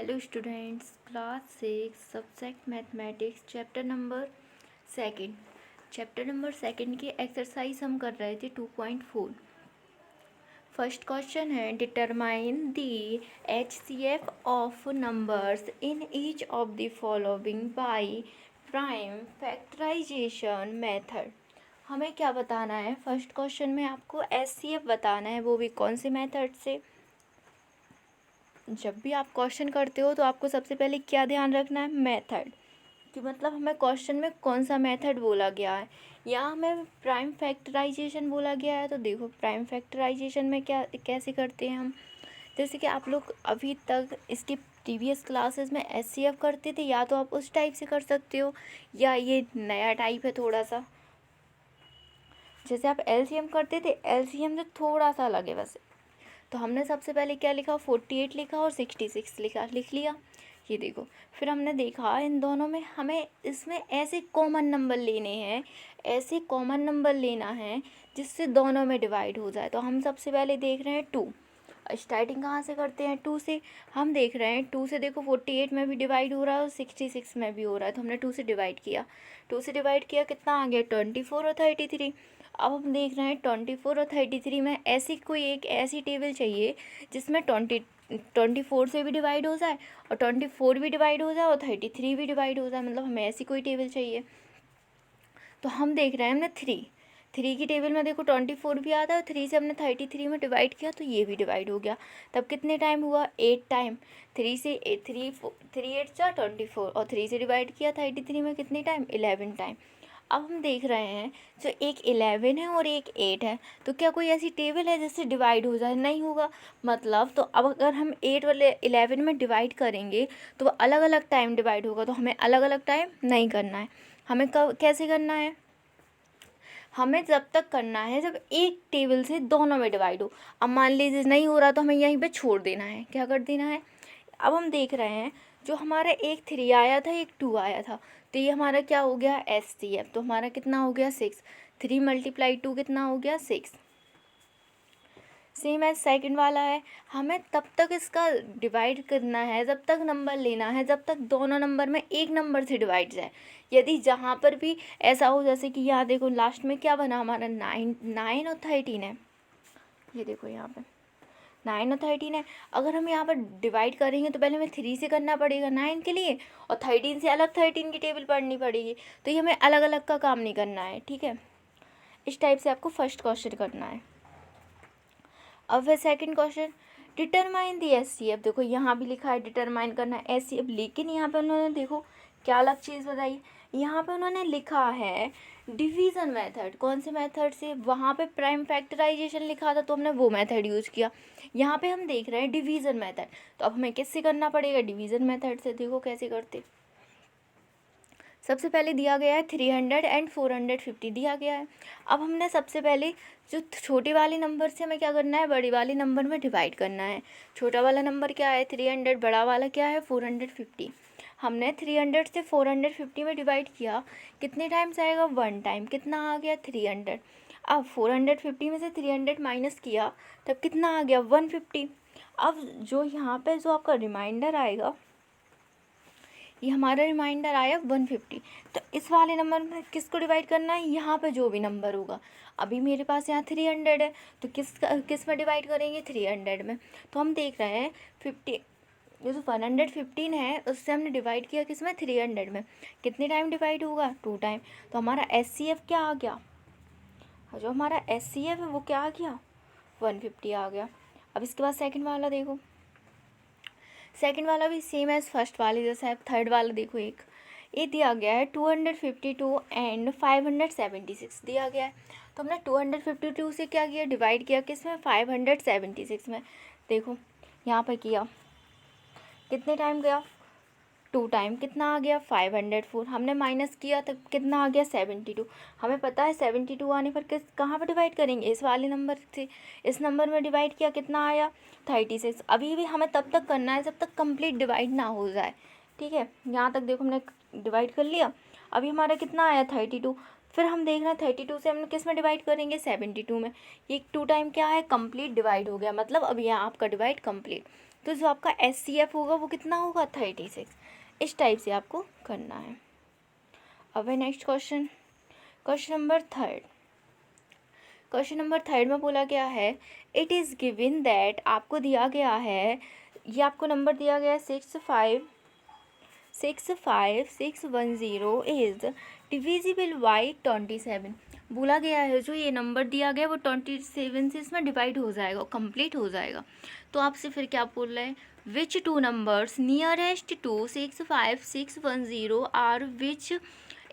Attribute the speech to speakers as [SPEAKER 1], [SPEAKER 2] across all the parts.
[SPEAKER 1] Hello students, class 6 subject mathematics chapter number second की exercise हम कर रहे थे 2.4। फर्स्ट क्वेश्चन है determine the HCF of numbers in each of the following by prime factorisation method. हमें क्या बताना है? फर्स्ट क्वेश्चन में आपको HCF बताना है, वो भी कौन से मेथड से। जब भी आप क्वेश्चन करते हो तो आपको सबसे पहले क्या ध्यान रखना है? मेथड, कि मतलब हमें क्वेश्चन में कौन सा मेथड बोला गया है। या हमें प्राइम फैक्टराइजेशन बोला गया है, तो देखो प्राइम फैक्टराइजेशन में क्या कैसे करते हैं हम। जैसे कि आप लोग अभी तक इसकी प्रीवियस क्लासेस में HCF करते थे, या तो आप उस टाइप से कर सकते हो या ये नया टाइप है थोड़ा सा। जैसे आप LCM करते थे, LCM से थोड़ा सा अलग है बस। तो हमने सबसे पहले क्या लिखा? 48 लिखा और 66 लिख लिया। ये देखो, फिर हमने देखा इन दोनों में हमें इसमें ऐसे कॉमन नंबर लेने हैं, ऐसे कॉमन नंबर लेना है जिससे दोनों में डिवाइड हो जाए। तो हम सबसे पहले देख रहे हैं 2। स्टार्टिंग कहाँ से करते हैं? 2 से। हम देख रहे हैं 2 से, देखो 48 में भी डिवाइड हो रहा है और 66 में भी हो रहा है, तो हमने 2 से डिवाइड किया। 2 से डिवाइड किया, कितना आ गया? 24 और 33। अब हम देख रहे हैं 24 और 33 में ऐसी कोई एक ऐसी टेबल चाहिए जिसमें 24 से भी डिवाइड हो जाए और 24 भी डिवाइड हो जाए और 33 भी डिवाइड हो जाए, मतलब हमें ऐसी कोई टेबल चाहिए। तो हम देख रहे हैं हमने 3 की टेबल में देखो 24 भी आता है और 3 से हमने 33 में डिवाइड किया तो ये भी डिवाइड हो गया। तब कितने टाइम हुआ? 8 टाइम। 3 से 3 8 जा 24 और 3 से डिवाइड किया 33 में कितने टाइम? 11 टाइम। अब हम देख रहे हैं जो एक 11 है और एक 8 है, तो क्या कोई ऐसी टेबल है जिससे डिवाइड हो जाए? नहीं होगा। मतलब तो अब अगर हम 8 वाले 11 में डिवाइड करेंगे तो वो अलग अलग टाइम डिवाइड होगा, तो हमें अलग अलग टाइम नहीं करना है। हमें कब कैसे करना है? हमें जब तक करना है जब एक टेबल से दोनों में डिवाइड हो। अब मान लीजिए नहीं हो रहा तो हमें यहीं पे छोड़ देना है। क्या कर देना है? अब हम देख रहे हैं जो हमारा एक 3 आया था, एक 2 आया था, तो ये हमारा क्या हो गया? HCF। तो हमारा कितना हो गया? 6। 3 × 2 कितना हो गया? 6। सेम एज सेकंड वाला है, हमें तब तक इसका डिवाइड करना है, जब तक नंबर लेना है जब तक दोनों नंबर में एक नंबर से डिवाइड जाए। यदि जहाँ पर भी ऐसा हो, जैसे कि यहाँ देखो लास्ट में क्या बना हमारा? 9 और 13 है। ये देखो यहाँ पे 9 और 13 है। अगर हम यहाँ पर डिवाइड करेंगे तो पहले हमें 3 से करना पड़ेगा 9 के लिए, और 13 से अलग 13 की टेबल पढ़नी पड़ेगी। तो ये हमें अलग अलग का काम नहीं करना है, ठीक है। इस टाइप से आपको फर्स्ट क्वेश्चन करना है। अब है second question, determine the HCF। देखो यहाँ भी लिखा है डिटरमाइन करना है HCF, लेकिन यहाँ पे उन्होंने देखो क्या अलग चीज़ बताई। यहाँ पे उन्होंने लिखा है डिवीज़न मेथड। कौन से मेथड से? वहाँ पे प्राइम फैक्टराइजेशन लिखा था तो हमने वो मेथड यूज़ किया। यहाँ पे हम देख रहे हैं डिवीज़न मेथड, तो अब हमें किससे करना पड़ेगा? डिवीज़न मेथड से। देखो कैसे करते। सबसे पहले दिया गया है 300 एंड 450 दिया गया है। अब हमने सबसे पहले जो छोटे वाले नंबर से हमें क्या करना है? बड़े वाले नंबर में डिवाइड करना है। छोटा वाला नंबर क्या है? 300। बड़ा वाला क्या है? 450। हमने 300 से 450 में डिवाइड किया, कितने टाइम्स आएगा? 1 टाइम। कितना आ गया? 300। अब 450 में से 300 माइनस किया तब कितना आ गया? 150। अब जो यहाँ पे जो आपका रिमाइंडर आएगा, ये हमारा रिमाइंडर आया 150। तो इस वाले नंबर में किसको डिवाइड करना है? यहाँ पे जो भी नंबर होगा। अभी मेरे पास यहाँ 300 है, तो किस में डिवाइड करेंगे? 300 में। तो हम देख रहे हैं 50, जो 115 है उससे हमने डिवाइड किया किस में? 300 में। कितने टाइम डिवाइड होगा? 2 टाइम। तो हमारा HCF क्या आ गया? जो हमारा HCF है वो क्या आ गया? 150 आ गया। अब इसके बाद सेकंड वाला देखो, सेकंड वाला भी सेम एज फर्स्ट वाले जैसा है। थर्ड वाला देखो, एक ये दिया गया है 252 एंड 576 दिया गया है। तो हमने 252 से क्या किया? डिवाइड किया किस में? 576 में। देखो यहाँ पर किया, कितने टाइम गया? 2 टाइम। कितना आ गया? 504। हमने माइनस किया तब कितना आ गया? 72। हमें पता है 72 आने पर कहाँ पर डिवाइड करेंगे? इस वाले नंबर से। इस नंबर में डिवाइड किया, कितना आया? 36। अभी भी हमें तब तक करना है जब तक कंप्लीट डिवाइड ना हो जाए, ठीक है। यहाँ तक देखो हमने डिवाइड कर लिया। अभी हमारा कितना आया? 32। फिर हम देख रहे हैं 32 से हम किस में डिवाइड करेंगे? 72 में। ये 2 टाइम क्या है? कंप्लीट डिवाइड हो गया, मतलब अभी यहाँ आपका डिवाइड कंप्लीट। तो जो आपका SCF होगा वो कितना होगा 36। इस टाइप से आपको करना है। अब है next question, question number third. Question number third में बोला गया है इट इज़ गिवन दैट, आपको दिया गया है, ये आपको नंबर दिया गया है 65610 इज़ डिविजिबल बाई 27। बोला गया है जो ये नंबर दिया गया है वो 27 से इसमें डिवाइड हो जाएगा, कंप्लीट हो जाएगा। तो आपसे फिर क्या बोल रहे हैं, which two numbers nearest to 65610 are which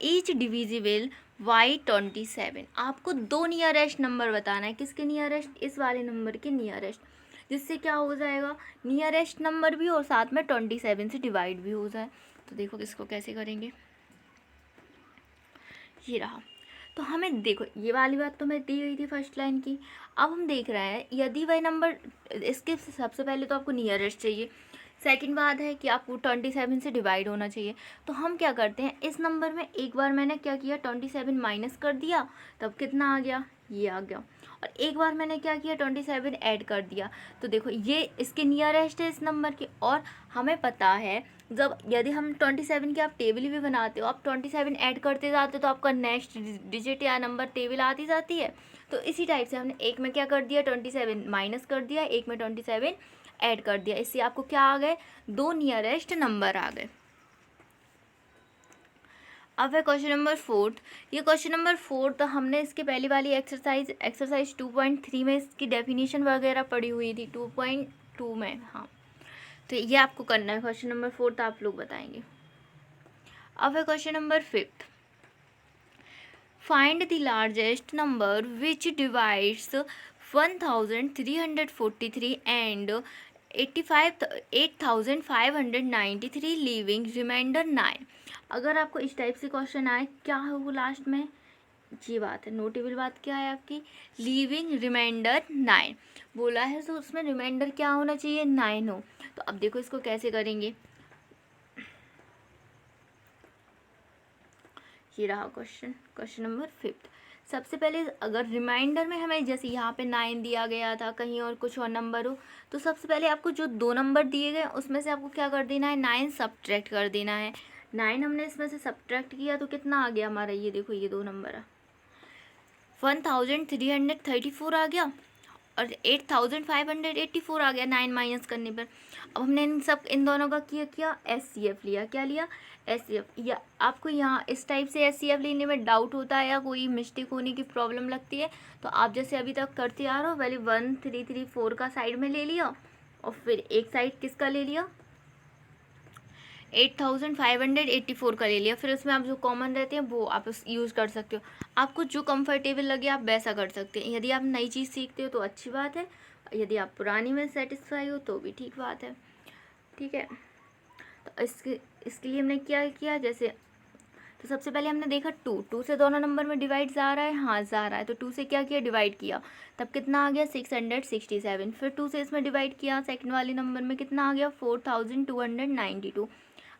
[SPEAKER 1] each divisible by 27। आपको दो नियरेस्ट नंबर बताना है, किसके नियरेस्ट, इस वाले नंबर के नियरेस्ट, जिससे क्या हो जाएगा, नियरेस्ट नंबर भी और साथ में 27 से डिवाइड भी हो जाए। तो देखो इसको कैसे करेंगे, ये रहा। तो हमें देखो ये वाली बात तो मैं दी गई थी फर्स्ट लाइन की। अब हम देख रहे हैं यदि वह नंबर, इसके सबसे पहले तो आपको नियरेस्ट चाहिए, सेकंड बात है कि आपको 27 से डिवाइड होना चाहिए। तो हम क्या करते हैं, इस नंबर में एक बार मैंने क्या किया 27 माइनस कर दिया, तब कितना आ गया, ये आ गया। और एक बार मैंने क्या किया 27 ऐड कर दिया। तो देखो ये इसके नियरेस्ट है इस नंबर के। और हमें पता है जब यदि हम 27 की आप टेबल भी बनाते हो, आप 27 ऐड करते जाते हो तो आपका नेक्स्ट डिजिट या नंबर टेबल आती जाती है। तो इसी टाइप से हमने एक में क्या कर दिया 27 माइनस कर दिया, एक में 27 ऐड कर दिया। इससे आपको क्या आ गए, दो नियरेस्ट नंबर आ गए। अब है क्वेश्चन नंबर फोर्थ। ये क्वेश्चन नंबर फोर्थ तो हमने इसके पहली वाली एक्सरसाइज 2.3 में इसकी डेफिनेशन वगैरह पढ़ी हुई थी 2.2 में। हाँ, तो ये आपको करना है। क्वेश्चन नंबर फोर्थ आप लोग बताएंगे। अब है question number fifth, find the largest number which divides 1343 and 8593 leaving remainder 9। अगर आपको इस टाइप से क्वेश्चन आए, क्या है वो लास्ट में, ये बात है, नोटेबल बात क्या है आपकी, लीविंग रिमाइंडर 9 बोला है, तो उसमें रिमाइंडर क्या होना चाहिए, 9 हो। तो अब देखो इसको कैसे करेंगे, ये रहा क्वेश्चन नंबर फिफ्थ। सबसे पहले अगर रिमाइंडर में हमें जैसे यहाँ पे 9 दिया गया था, कहीं और कुछ और नंबर हो, तो सबसे पहले आपको जो दो नंबर दिए गए उसमें से आपको क्या कर देना है, 9 सब्ट्रैक्ट कर देना है। 9 हमने इसमें से सब्ट्रैक्ट किया तो कितना आ गया हमारा, ये देखो ये दो नंबर है, 1334 आ गया और 8584 आ गया 9 माइनस करने पर। अब हमने इन दोनों का किया SCF लिया, क्या लिया, SCF। या आपको यहाँ इस टाइप से SCF लेने में डाउट होता है या कोई मिस्टेक होने की प्रॉब्लम लगती है, तो आप जैसे अभी तक करते आ रहे हो, पहले 1334 का साइड में ले लिया और फिर एक साइड किसका ले लिया, 8584 का ले लिया। फिर उसमें आप जो कॉमन रहते हैं वो आप यूज़ कर सकते हो, आपको जो कंफर्टेबल लगे आप वैसा कर सकते हैं। यदि आप नई चीज़ सीखते हो तो अच्छी बात है, यदि आप पुरानी में सेटिस्फाई हो तो भी ठीक बात है, ठीक है। तो इसके लिए हमने क्या किया, जैसे तो सबसे पहले हमने देखा 2 से दोनों नंबर में डिवाइड जा रहा है, हाँ जा रहा है, तो 2 से क्या किया, डिवाइड किया, तब कितना आ गया 667। फिर 2 से इसमें डिवाइड किया, सेकंड वाले नंबर में कितना आ गया 4292।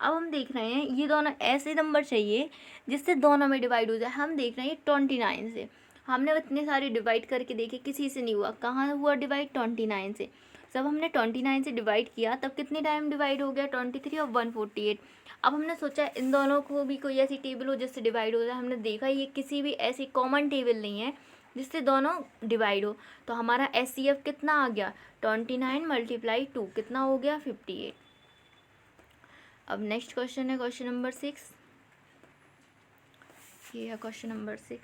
[SPEAKER 1] अब हम देख रहे हैं ये दोनों ऐसे नंबर चाहिए जिससे दोनों में डिवाइड हो जाए। हम देख रहे हैं 29 से, हमने इतने सारे डिवाइड करके देखे, किसी से नहीं हुआ, कहाँ हुआ डिवाइड, 29 से। जब हमने 29 से डिवाइड किया तब कितने टाइम डिवाइड हो गया, 23 और 148। अब हमने सोचा इन दोनों को भी कोई ऐसी टेबल हो जिससे डिवाइड हो जाए। हमने देखा ये किसी भी ऐसी कॉमन टेबल नहीं है जिससे दोनों डिवाइड हो। तो हमारा SCF कितना आ गया, 29 × 2 कितना हो गया, 58। अब नेक्स्ट क्वेश्चन है क्वेश्चन नंबर 6। ये है question number 6।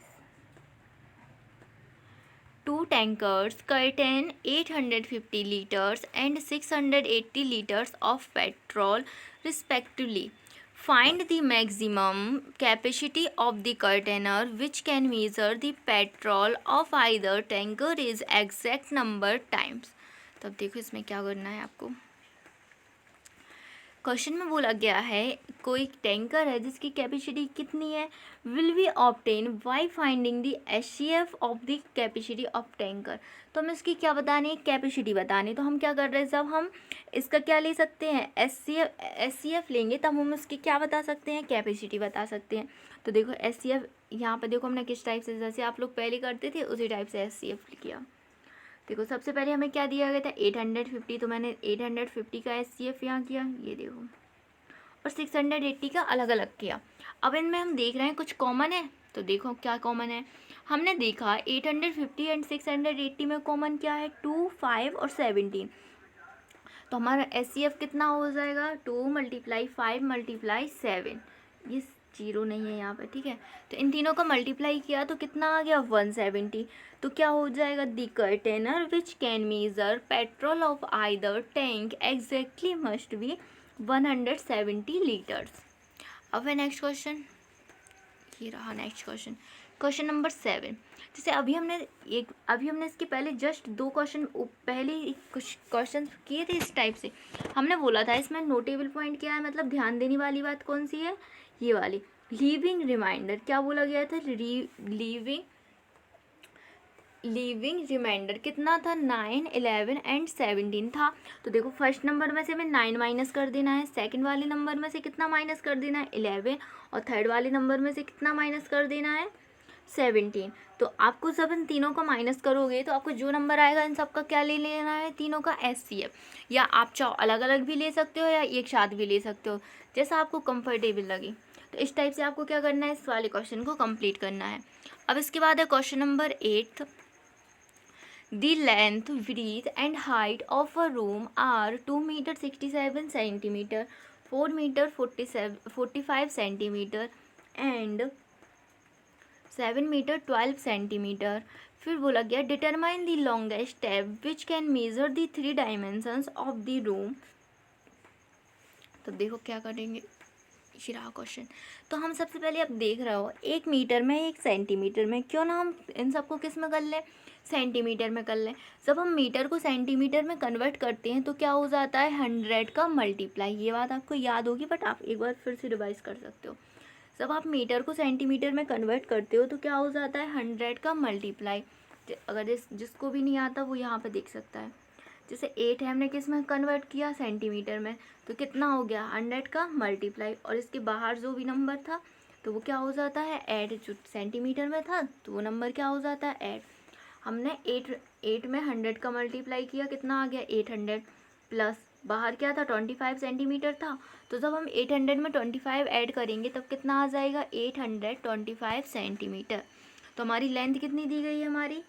[SPEAKER 1] 2 tankers contain 850 liters and 680 liters of petrol respectively. Find the maximum capacity of the container which can measure the petrol of either tanker is exact number times. तब देखो इसमें क्या करना है आपको। Question में बोला गया है कोई टैंकर है जिसकी कैपेसिटी कितनी है, will we obtain by finding the SCF of the capacity of tanker. तो हमें इसकी क्या बतानी है, कैपेसिटी बतानी। तो हम क्या कर रहे हैं, जब हम इसका क्या ले सकते हैं, SCF लेंगे तब हम उसकी क्या बता सकते हैं, कैपेसिटी बता सकते हैं। तो देखो SCF यहाँ पर देखो हमने किस टाइप से, जैसे आप लोग पहले करते थे उसी टाइप से SCF किया। देखो सबसे पहले हमें क्या दिया गया था 850, तो मैंने 850 का SCF यहाँ किया, ये देखो, और 680 का अलग अलग किया। अब इनमें हम देख रहे हैं कुछ कॉमन है, तो देखो क्या कॉमन है। हमने देखा 850 एंड 680 में कॉमन क्या है, 2, 5 और 17। तो हमारा SCF कितना हो जाएगा, 2 × 5 × 7, ये जीरो नहीं है यहाँ पे, ठीक है। तो इन तीनों का मल्टीप्लाई किया तो कितना आ गया, 170। तो क्या हो जाएगा, the container which can measure petrol of either tank exactly must be 170 litres. अब है नेक्स्ट क्वेश्चन, ये रहा नेक्स्ट क्वेश्चन, क्वेश्चन नंबर 7। जैसे अभी हमने इसके पहले जस्ट 2 क्वेश्चन पहले ही कुछ क्वेश्चन किए थे इस टाइप से। हमने बोला था इसमें नोटेबल पॉइंट क्या है, मतलब ध्यान देने वाली बात कौन सी है, ये वाली लीविंग रिमाइंडर। क्या बोला गया था, लीविंग रिमाइंडर कितना था, 9, 11 एंड 17 था। तो देखो फर्स्ट नंबर में से हमें 9 माइनस कर देना है, सेकंड वाले नंबर में से कितना माइनस कर देना है, 11, और थर्ड वाले नंबर में से कितना माइनस कर देना है, 17। तो आपको जब इन तीनों को माइनस करोगे तो आपको जो नंबर आएगा इन सब का क्या ले लेना है, तीनों का SCF, या आप चाहो अलग अलग भी ले सकते हो या एक साथ भी ले सकते हो, जैसा आपको कंफर्टेबल लगे। तो इस टाइप से आपको क्या करना है, इस वाले क्वेश्चन को कंप्लीट करना है। अब इसके बाद है question number 8। The length, width and height of a room are 2 meter 67 centimeter, 4 meter 45 centimeter and 7 meter 12 centimeter। फिर बोला गया determine the longest step which can measure the 3 dimensions of the room। तो देखो क्या करेंगे, ये रहा क्वेश्चन। तो हम सबसे पहले अब देख रहे हो 1 मीटर में 1 सेंटीमीटर में, क्यों ना हम इन सबको किस में कर लें, सेंटीमीटर में कर लें। जब हम मीटर को सेंटीमीटर में कन्वर्ट करते हैं तो क्या हो जाता है, 100 का मल्टीप्लाई। ये बात आपको याद होगी बट आप एक बार फिर से रिवाइज कर सकते हो। जब आप मीटर को सेंटीमीटर में कन्वर्ट करते हो तो क्या हो जाता है, 100 का मल्टीप्लाई। अगर जिसको भी नहीं आता वो यहाँ पर देख सकता है। जैसे 8 है, हमने किस में कन्वर्ट किया, सेंटीमीटर में, तो कितना हो गया, 100 का मल्टीप्लाई। और इसके बाहर जो भी नंबर था तो वो क्या हो जाता है, ऐड। जो सेंटीमीटर में था तो वो नंबर क्या हो जाता है, ऐड। हमने 8 में 100 का मल्टीप्लाई किया, कितना आ गया, 800, प्लस बाहर क्या था, 25 सेंटीमीटर था। तो जब हम 800 में 25 ऐड करेंगे तब कितना आ जाएगा, 825 सेंटीमीटर। तो हमारी लेंथ कितनी दी गई है, हमारी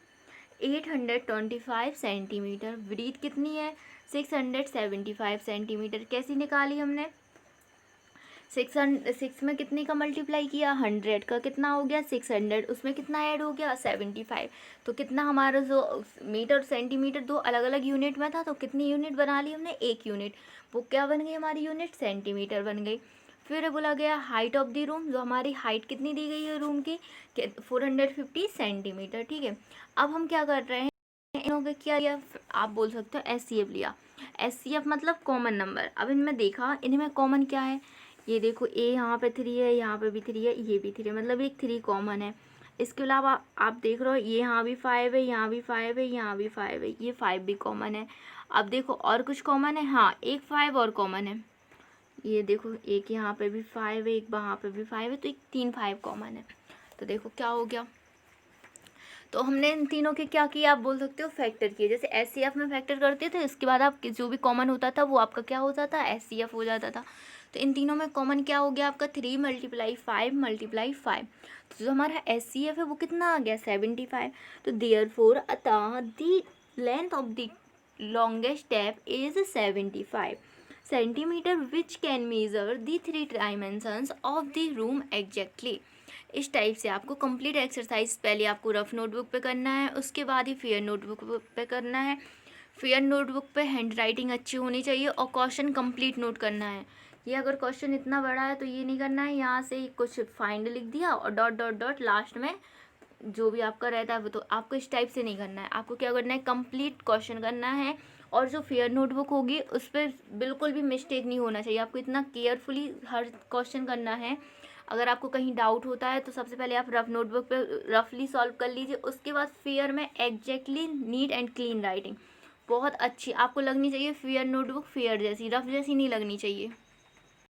[SPEAKER 1] 825 सेंटीमीटर। ब्रीथ कितनी है, 675 सेंटीमीटर। कैसी निकाली हमने, 6 में कितने का मल्टीप्लाई किया, 100 का, कितना हो गया 600, उसमें कितना ऐड हो गया 75। तो कितना हमारा जो मीटर सेंटीमीटर दो अलग अलग यूनिट में था, तो कितनी यूनिट बना ली हमने, 1 यूनिट। वो क्या बन गई हमारी यूनिट, सेंटीमीटर बन गई। फिर बोला गया हाइट ऑफ द रूम, जो हमारी हाइट कितनी दी गई है रूम की, 450 सेंटीमीटर, ठीक है। अब हम क्या कर रहे हैं, इन्होंने क्या लिया, आप बोल सकते हो SCF लिया। SCF मतलब कॉमन नंबर। अब इनमें देखा, इनमें कॉमन क्या है, ये देखो A यहाँ पे 3 है, यहाँ पे भी 3 है, ये भी 3 है, मतलब एक 3 कॉमन है। इसके अलावा आप देख रहे हो ये यहाँ भी 5 है, यहाँ भी 5 है, यहाँ भी 5 है, ये 5 भी कॉमन है। अब देखो और कुछ कॉमन है, हाँ एक 5 और कॉमन है। ये देखो एक यहाँ पे भी 5 है, एक वहाँ पे भी 5 है, तो एक 3 5 कॉमन है। तो देखो क्या हो गया, तो हमने इन तीनों के क्या किया, आप बोल सकते हो फैक्टर किए। जैसे SCF में फैक्टर करते थे, इसके बाद आप जो भी कॉमन होता था वो आपका क्या हो जाता, SCF हो जाता था। तो इन तीनों में कॉमन क्या हो गया आपका, 3 × 5 × 5। तो जो हमारा SCF है वो कितना आ गया, 75। तो देयरफॉर अतः the length of the longest step is 75 centimetre which can measure the 3 dimensions of the room exactly. इस टाइप से आपको कंप्लीट एक्सरसाइज पहले आपको रफ नोटबुक पे करना है, उसके बाद ही फेयर नोटबुक पे करना है। फेयर नोटबुक पे हैंड राइटिंग अच्छी होनी चाहिए और क्वेश्चन कंप्लीट नोट करना है। ये अगर क्वेश्चन इतना बड़ा है तो ये नहीं करना है, यहाँ से कुछ फाइंड लिख दिया और डॉट डॉट डॉट लास्ट में जो भी आपका रहता है वो, तो आपको इस टाइप से नहीं करना है। आपको क्या करना है, कंप्लीट क्वेश्चन करना है। और जो फेयर नोटबुक होगी उस पर बिल्कुल भी मिस्टेक नहीं होना चाहिए। आपको इतना केयरफुली हर क्वेश्चन करना है। अगर आपको कहीं डाउट होता है तो सबसे पहले आप रफ नोटबुक पे रफली सॉल्व कर लीजिए, उसके बाद फेयर में exactly neat and clean writing बहुत अच्छी आपको लगनी चाहिए। फेयर नोटबुक फेयर जैसी, रफ जैसी नहीं लगनी चाहिए।